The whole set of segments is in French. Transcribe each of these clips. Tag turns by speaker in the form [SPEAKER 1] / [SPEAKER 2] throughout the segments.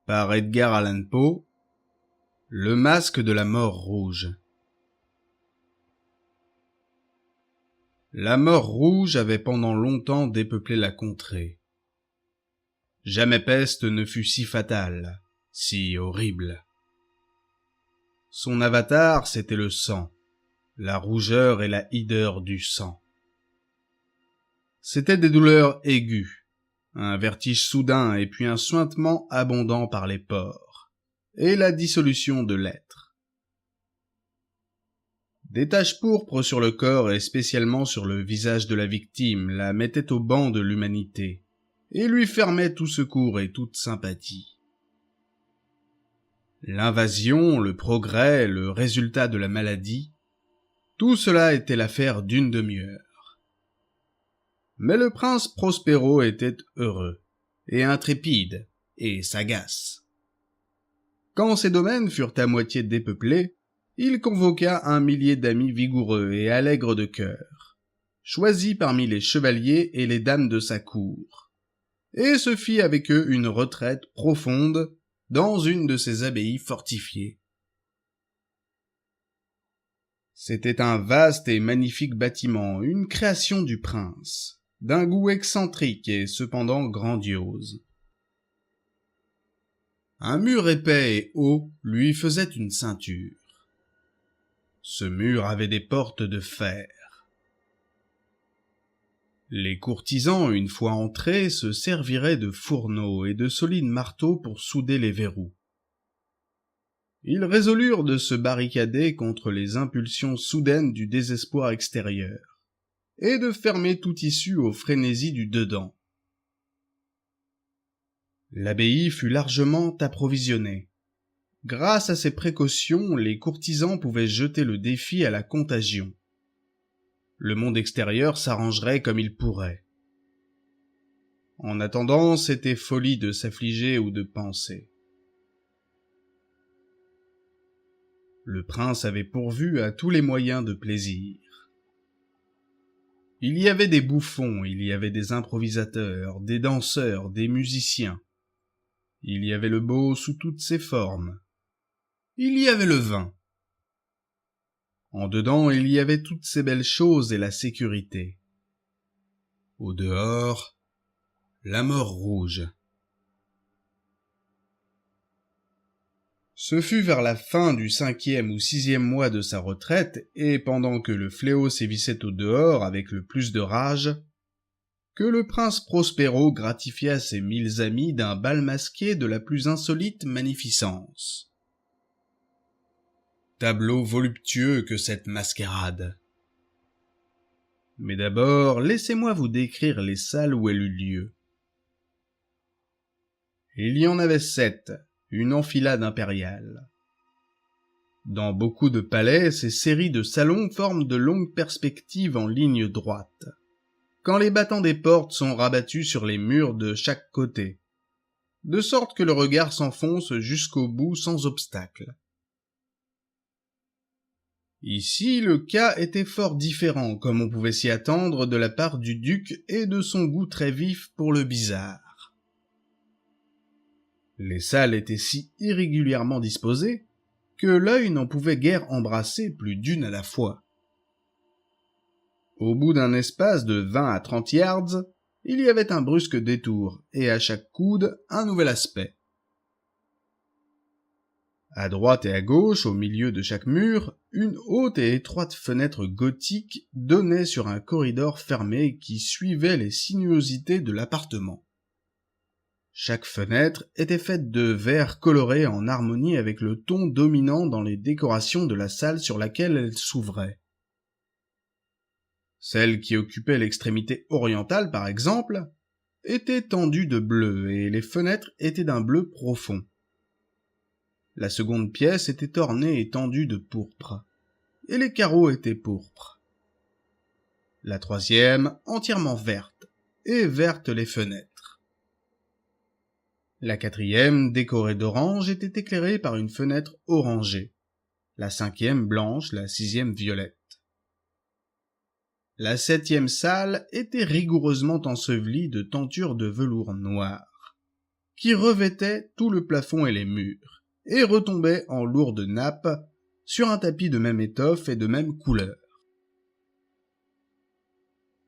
[SPEAKER 1] Par Edgar Allan Poe, Le masque de la mort rouge. La mort rouge avait pendant longtemps dépeuplé la contrée. Jamais peste ne fut si fatale, si horrible. Son avatar, c'était le sang, la rougeur et la hideur du sang. C'étaient des douleurs aiguës, un vertige soudain et puis un suintement abondant par les pores, et la dissolution de l'être. Des taches pourpres sur le corps et spécialement sur le visage de la victime la mettaient au ban de l'humanité, et lui fermaient tout secours et toute sympathie. L'invasion, le progrès, le résultat de la maladie, tout cela était l'affaire d'une demi-heure. Mais le prince Prospero était heureux, et intrépide, et sagace. Quand ses domaines furent à moitié dépeuplés, il convoqua 1 millier d'amis vigoureux et allègres de cœur, choisis parmi les chevaliers et les dames de sa cour, et se fit avec eux une retraite profonde dans une de ses abbayes fortifiées. C'était un vaste et magnifique bâtiment, une création du prince, d'un goût excentrique et cependant grandiose. Un mur épais et haut lui faisait une ceinture. Ce mur avait des portes de fer. Les courtisans, une fois entrés, se serviraient de fourneaux et de solides marteaux pour souder les verrous. Ils résolurent de se barricader contre les impulsions soudaines du désespoir extérieur, et de fermer toute issue aux frénésies du dedans. L'abbaye fut largement approvisionnée. Grâce à ces précautions, les courtisans pouvaient jeter le défi à la contagion. Le monde extérieur s'arrangerait comme il pourrait. En attendant, c'était folie de s'affliger ou de penser. Le prince avait pourvu à tous les moyens de plaisir. Il y avait des bouffons, il y avait des improvisateurs, des danseurs, des musiciens. Il y avait le beau sous toutes ses formes. Il y avait le vin. En dedans, il y avait toutes ces belles choses et la sécurité. Au dehors, la mort rouge. Ce fut vers la fin du 5e ou 6e mois de sa retraite, et pendant que le fléau sévissait au dehors avec le plus de rage, que le prince Prospero gratifia ses 1000 amis d'un bal masqué de la plus insolite magnificence. Tableau voluptueux que cette mascarade. Mais d'abord, laissez-moi vous décrire les salles où elle eut lieu. Il y en avait 7, une enfilade impériale. Dans beaucoup de palais, ces séries de salons forment de longues perspectives en ligne droite, quand les battants des portes sont rabattus sur les murs de chaque côté, de sorte que le regard s'enfonce jusqu'au bout sans obstacle. Ici, le cas était fort différent, comme on pouvait s'y attendre de la part du duc et de son goût très vif pour le bizarre. Les salles étaient si irrégulièrement disposées que l'œil n'en pouvait guère embrasser plus d'une à la fois. Au bout d'un espace de 20 à 30 yards, il y avait un brusque détour, et à chaque coude, un nouvel aspect. À droite et à gauche, au milieu de chaque mur, une haute et étroite fenêtre gothique donnait sur un corridor fermé qui suivait les sinuosités de l'appartement. Chaque fenêtre était faite de verre coloré en harmonie avec le ton dominant dans les décorations de la salle sur laquelle elle s'ouvrait. Celle qui occupait l'extrémité orientale, par exemple, était tendue de bleu et les fenêtres étaient d'un bleu profond. La seconde pièce était ornée et tendue de pourpre, et les carreaux étaient pourpres. La troisième, entièrement verte, et vertes les fenêtres. La quatrième, décorée d'orange, était éclairée par une fenêtre orangée. La 5e blanche, la 6e violette. La 7e salle était rigoureusement ensevelie de tentures de velours noir. qui revêtaient tout le plafond et les murs, et retombaient en lourdes nappes sur un tapis de même étoffe et de même couleur.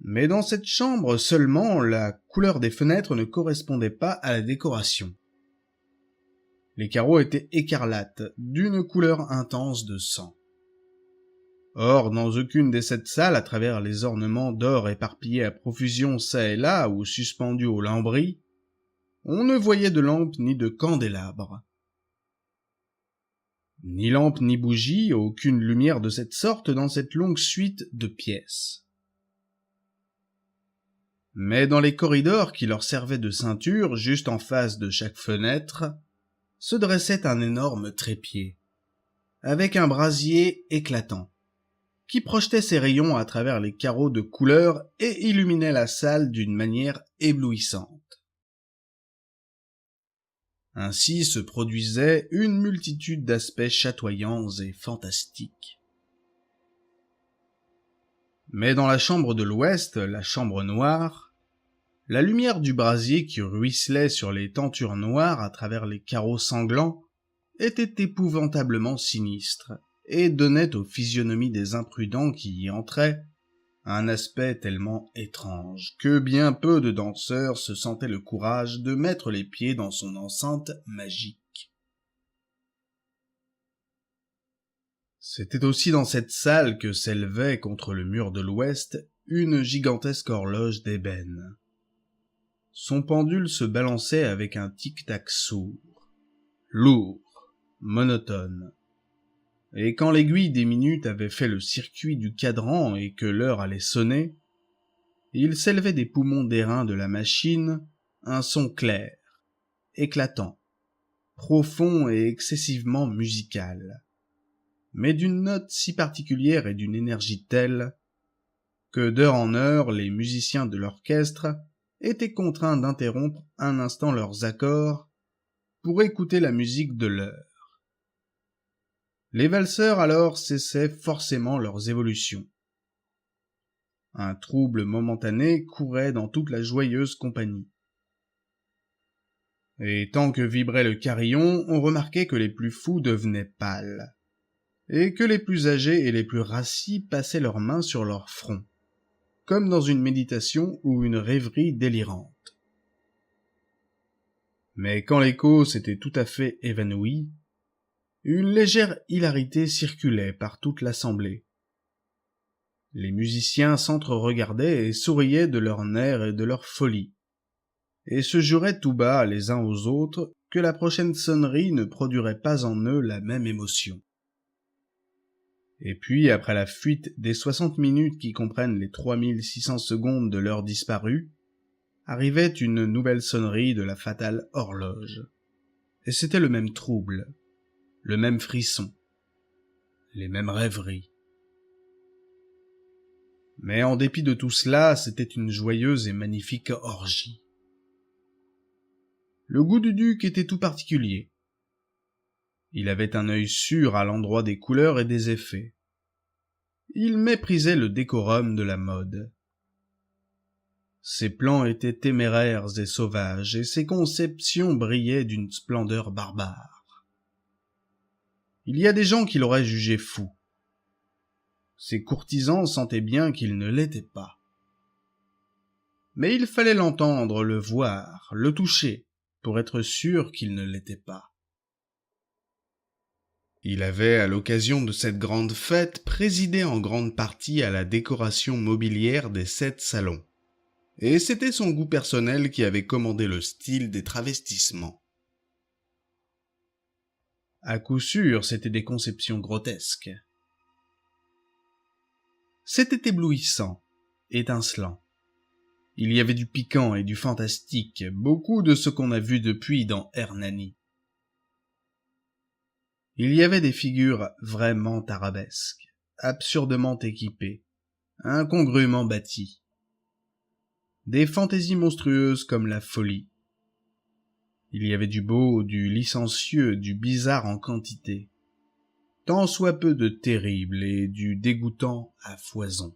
[SPEAKER 1] Mais dans cette chambre seulement, la couleur des fenêtres ne correspondait pas à la décoration. Les carreaux étaient écarlates, d'une couleur intense de sang. Or, dans aucune des 7 salles, à travers les ornements d'or éparpillés à profusion çà et là ou suspendus aux lambris, on ne voyait de lampe ni de candélabre. Ni lampe ni bougie, aucune lumière de cette sorte dans cette longue suite de pièces. Mais dans les corridors qui leur servaient de ceinture, juste en face de chaque fenêtre, se dressait un énorme trépied, avec un brasier éclatant, qui projetait ses rayons à travers les carreaux de couleur et illuminait la salle d'une manière éblouissante. Ainsi se produisait une multitude d'aspects chatoyants et fantastiques. Mais dans la chambre de l'ouest, la chambre noire, la lumière du brasier qui ruisselait sur les tentures noires à travers les carreaux sanglants était épouvantablement sinistre et donnait aux physionomies des imprudents qui y entraient un aspect tellement étrange que bien peu de danseurs se sentaient le courage de mettre les pieds dans son enceinte magique. C'était aussi dans cette salle que s'élevait contre le mur de l'ouest une gigantesque horloge d'ébène. Son pendule se balançait avec un tic-tac sourd, lourd, monotone. Et quand l'aiguille des minutes avait fait le circuit du cadran et que l'heure allait sonner, il s'élevait des poumons d'airain de la machine un son clair, éclatant, profond et excessivement musical, mais d'une note si particulière et d'une énergie telle que d'heure en heure les musiciens de l'orchestre étaient contraints d'interrompre un instant leurs accords pour écouter la musique de l'heure. Les valseurs alors cessaient forcément leurs évolutions. Un trouble momentané courait dans toute la joyeuse compagnie. Et tant que vibrait le carillon, on remarquait que les plus fous devenaient pâles, et que les plus âgés et les plus rassis passaient leurs mains sur leur front, comme dans une méditation ou une rêverie délirante. Mais quand l'écho s'était tout à fait évanoui, une légère hilarité circulait par toute l'assemblée. Les musiciens s'entre-regardaient et souriaient de leurs nerfs et de leur folie, et se juraient tout bas les uns aux autres que la prochaine sonnerie ne produirait pas en eux la même émotion. Et puis, après la fuite des 60 minutes qui comprennent les 3600 secondes de l'heure disparue, arrivait une nouvelle sonnerie de la fatale horloge. Et c'était le même trouble, le même frisson, les mêmes rêveries. Mais en dépit de tout cela, c'était une joyeuse et magnifique orgie. Le goût du duc était tout particulier. Il avait un œil sûr à l'endroit des couleurs et des effets. Il méprisait le décorum de la mode. Ses plans étaient téméraires et sauvages, et ses conceptions brillaient d'une splendeur barbare. Il y a des gens qui l'auraient jugé fou. Ses courtisans sentaient bien qu'il ne l'était pas. Mais il fallait l'entendre, le voir, le toucher, pour être sûr qu'il ne l'était pas. Il avait, à l'occasion de cette grande fête, présidé en grande partie à la décoration mobilière des 7 salons. Et c'était son goût personnel qui avait commandé le style des travestissements. À coup sûr, c'étaient des conceptions grotesques. C'était éblouissant, étincelant. Il y avait du piquant et du fantastique, beaucoup de ce qu'on a vu depuis dans Hernani. Il y avait des figures vraiment arabesques, absurdement équipées, incongruement bâties. Des fantaisies monstrueuses comme la folie. Il y avait du beau, du licencieux, du bizarre en quantité. Tant soit peu de terrible et du dégoûtant à foison.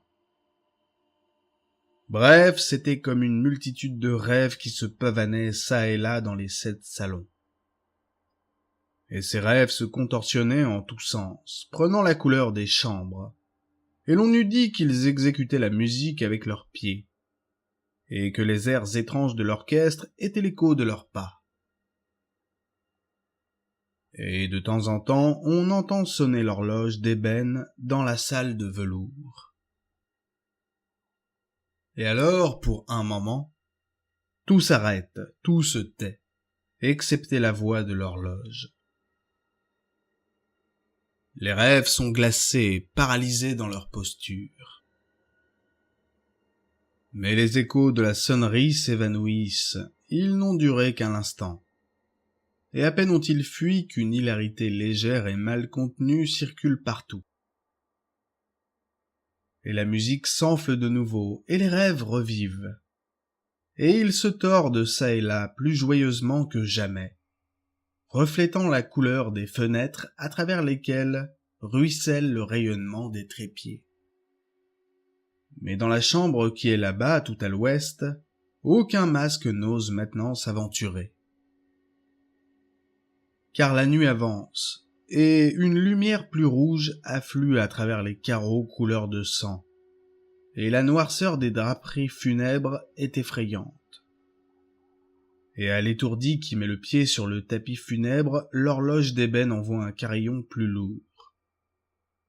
[SPEAKER 1] Bref, c'était comme une multitude de rêves qui se pavanaient çà et là dans les 7 salons. Et ces rêves se contorsionnaient en tous sens, prenant la couleur des chambres, et l'on eût dit qu'ils exécutaient la musique avec leurs pieds, et que les airs étranges de l'orchestre étaient l'écho de leurs pas. Et de temps en temps, on entend sonner l'horloge d'ébène dans la salle de velours. Et alors, pour un moment, tout s'arrête, tout se tait, excepté la voix de l'horloge. Les rêves sont glacés, paralysés dans leur posture. Mais les échos de la sonnerie s'évanouissent, ils n'ont duré qu'un instant. Et à peine ont-ils fui qu'une hilarité légère et mal contenue circule partout. Et la musique s'enfle de nouveau, et les rêves revivent. Et ils se tordent çà et là plus joyeusement que jamais, reflétant la couleur des fenêtres à travers lesquelles ruisselle le rayonnement des trépieds. Mais dans la chambre qui est là-bas, tout à l'ouest, aucun masque n'ose maintenant s'aventurer. Car la nuit avance, et une lumière plus rouge afflue à travers les carreaux couleur de sang, et la noirceur des draperies funèbres est effrayante. Et à l'étourdi qui met le pied sur le tapis funèbre, l'horloge d'ébène envoie un carillon plus lourd,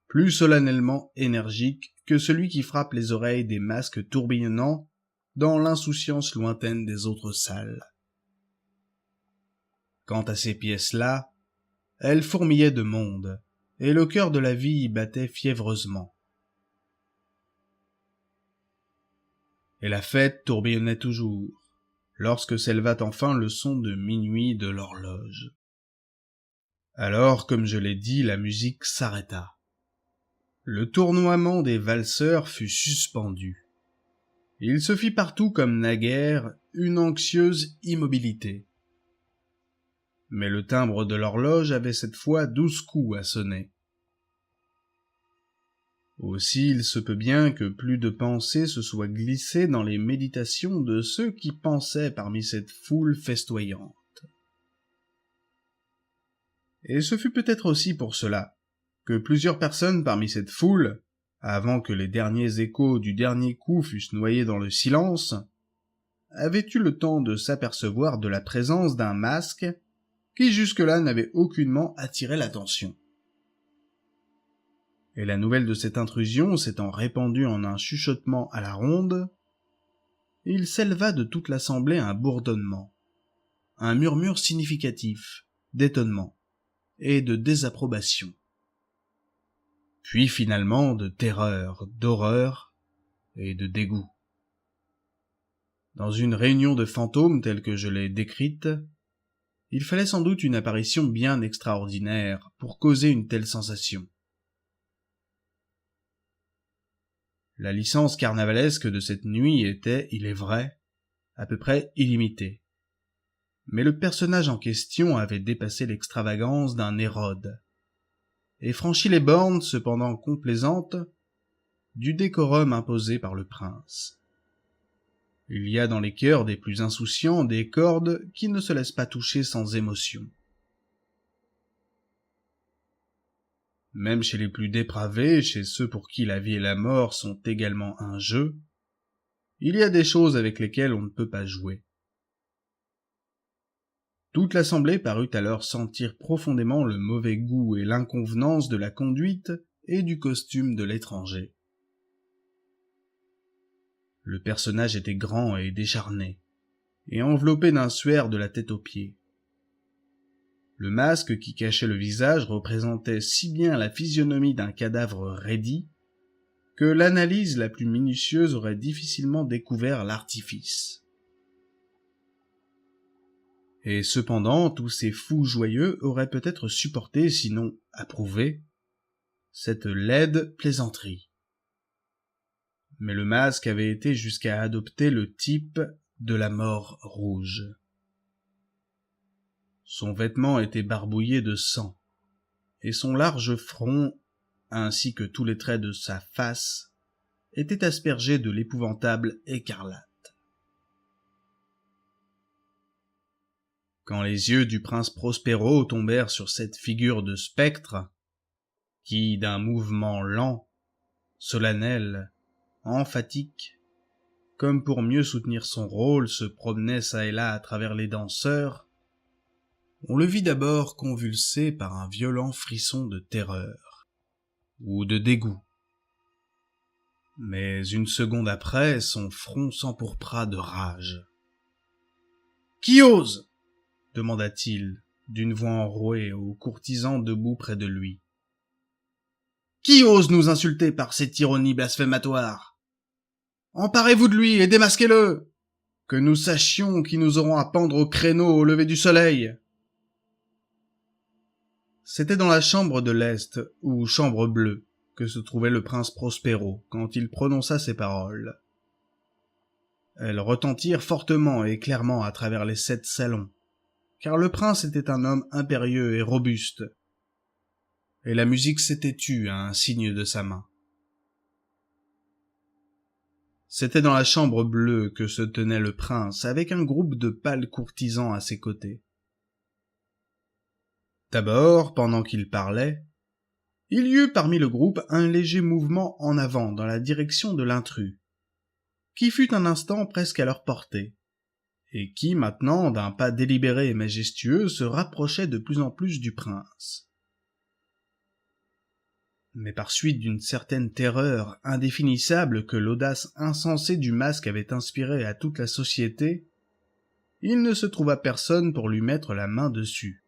[SPEAKER 1] plus solennellement énergique que celui qui frappe les oreilles des masques tourbillonnants dans l'insouciance lointaine des autres salles. Quant à ces pièces-là, elles fourmillaient de monde, et le cœur de la vie y battait fiévreusement. Et la fête tourbillonnait toujours, lorsque s'éleva enfin le son de minuit de l'horloge. Alors, comme je l'ai dit, la musique s'arrêta. Le tournoiement des valseurs fut suspendu. Il se fit partout comme naguère une anxieuse immobilité. Mais le timbre de l'horloge avait cette fois 12 coups à sonner. Aussi il se peut bien que plus de pensées se soient glissées dans les méditations de ceux qui pensaient parmi cette foule festoyante. Et ce fut peut-être aussi pour cela que plusieurs personnes parmi cette foule, avant que les derniers échos du dernier coup fussent noyés dans le silence, avaient eu le temps de s'apercevoir de la présence d'un masque qui jusque-là n'avait aucunement attiré l'attention. Et la nouvelle de cette intrusion s'étant répandue en un chuchotement à la ronde, il s'éleva de toute l'assemblée un bourdonnement, un murmure significatif, d'étonnement et de désapprobation. Puis finalement de terreur, d'horreur et de dégoût. Dans une réunion de fantômes telle que je l'ai décrite, il fallait sans doute une apparition bien extraordinaire pour causer une telle sensation. La licence carnavalesque de cette nuit était, il est vrai, à peu près illimitée. Mais le personnage en question avait dépassé l'extravagance d'un Hérode, et franchi les bornes, cependant complaisantes, du décorum imposé par le prince. Il y a dans les cœurs des plus insouciants des cordes qui ne se laissent pas toucher sans émotion. Même chez les plus dépravés, chez ceux pour qui la vie et la mort sont également un jeu, il y a des choses avec lesquelles on ne peut pas jouer. Toute l'assemblée parut alors sentir profondément le mauvais goût et l'inconvenance de la conduite et du costume de l'étranger. Le personnage était grand et décharné, et enveloppé d'un suaire de la tête aux pieds. Le masque qui cachait le visage représentait si bien la physionomie d'un cadavre raidi que l'analyse la plus minutieuse aurait difficilement découvert l'artifice. Et cependant, tous ces fous joyeux auraient peut-être supporté, sinon approuvé, cette laide plaisanterie. Mais le masque avait été jusqu'à adopter le type de la mort rouge. Son vêtement était barbouillé de sang, et son large front, ainsi que tous les traits de sa face, était aspergé de l'épouvantable écarlate. Quand les yeux du prince Prospero tombèrent sur cette figure de spectre, qui, d'un mouvement lent, solennel, emphatique, comme pour mieux soutenir son rôle, se promenait çà et là à travers les danseurs, on le vit d'abord convulsé par un violent frisson de terreur, ou de dégoût. Mais une seconde après, son front s'empourpra de rage. « Qui ose ?» demanda-t-il, d'une voix enrouée aux courtisans debout près de lui. « Qui ose nous insulter par cette ironie blasphématoire ? Emparez-vous de lui et démasquez-le, que nous sachions qui nous aurons à pendre au créneau au lever du soleil. » C'était dans la chambre de l'Est, ou chambre bleue, que se trouvait le prince Prospero quand il prononça ces paroles. Elles retentirent fortement et clairement à travers les 7 salons, car le prince était un homme impérieux et robuste, et la musique s'était tue à un signe de sa main. C'était dans la chambre bleue que se tenait le prince, avec un groupe de pâles courtisans à ses côtés. D'abord, pendant qu'il parlait, il y eut parmi le groupe un léger mouvement en avant dans la direction de l'intrus, qui fut un instant presque à leur portée, et qui, maintenant, d'un pas délibéré et majestueux, se rapprochait de plus en plus du prince. Mais par suite d'une certaine terreur indéfinissable que l'audace insensée du masque avait inspirée à toute la société, il ne se trouva personne pour lui mettre la main dessus.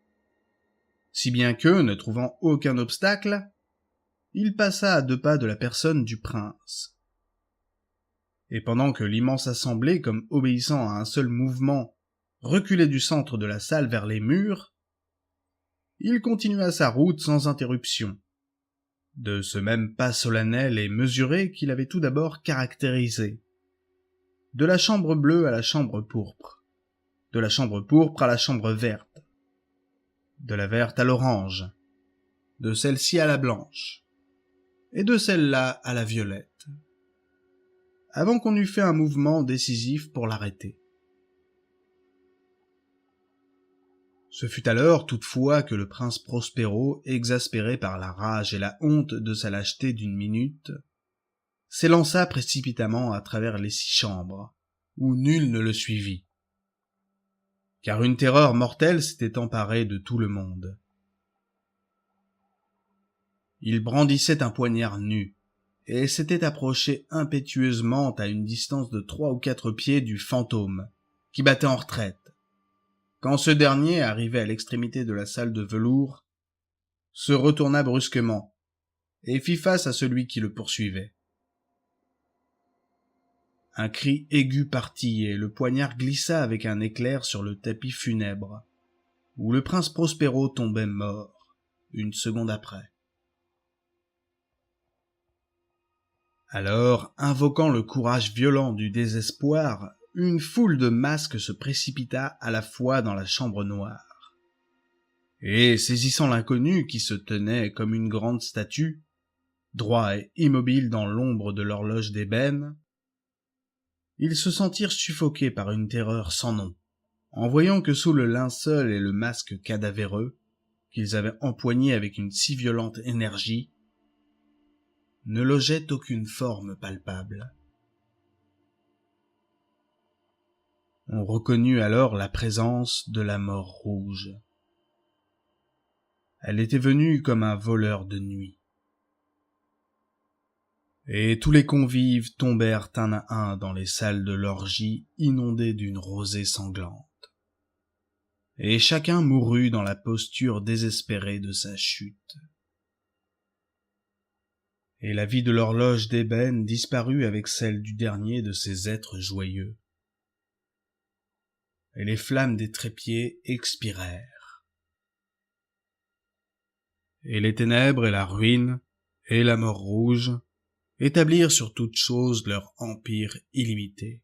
[SPEAKER 1] Si bien que, ne trouvant aucun obstacle, il passa à 2 pas de la personne du prince. Et pendant que l'immense assemblée, comme obéissant à un seul mouvement, reculait du centre de la salle vers les murs, il continua sa route sans interruption, de ce même pas solennel et mesuré qu'il avait tout d'abord caractérisé, de la chambre bleue à la chambre pourpre, de la chambre pourpre à la chambre verte, de la verte à l'orange, de celle-ci à la blanche, et de celle-là à la violette, avant qu'on eût fait un mouvement décisif pour l'arrêter. Ce fut alors toutefois que le prince Prospero, exaspéré par la rage et la honte de sa lâcheté d'une minute, s'élança précipitamment à travers les 6 chambres, où nul ne le suivit, car une terreur mortelle s'était emparée de tout le monde. Il brandissait un poignard nu, et s'était approché impétueusement à une distance de 3 ou 4 pieds du fantôme, qui battait en retraite, quand ce dernier, arrivé à l'extrémité de la salle de velours, se retourna brusquement, et fit face à celui qui le poursuivait. Un cri aigu partit, et le poignard glissa avec un éclair sur le tapis funèbre, où le prince Prospero tombait mort, une seconde après. Alors, invoquant le courage violent du désespoir, une foule de masques se précipita à la fois dans la chambre noire. Et, saisissant l'inconnu qui se tenait comme une grande statue, droit et immobile dans l'ombre de l'horloge d'ébène, ils se sentirent suffoqués par une terreur sans nom, en voyant que sous le linceul et le masque cadavéreux, qu'ils avaient empoignés avec une si violente énergie, ne logeait aucune forme palpable. On reconnut alors la présence de la mort rouge. Elle était venue comme un voleur de nuit. Et tous les convives tombèrent un à un dans les salles de l'orgie inondées d'une rosée sanglante. Et chacun mourut dans la posture désespérée de sa chute. Et la vie de l'horloge d'ébène disparut avec celle du dernier de ces êtres joyeux. Et les flammes des trépieds expirèrent. Et les ténèbres et la ruine et la mort rouge établirent sur toute chose leur empire illimité.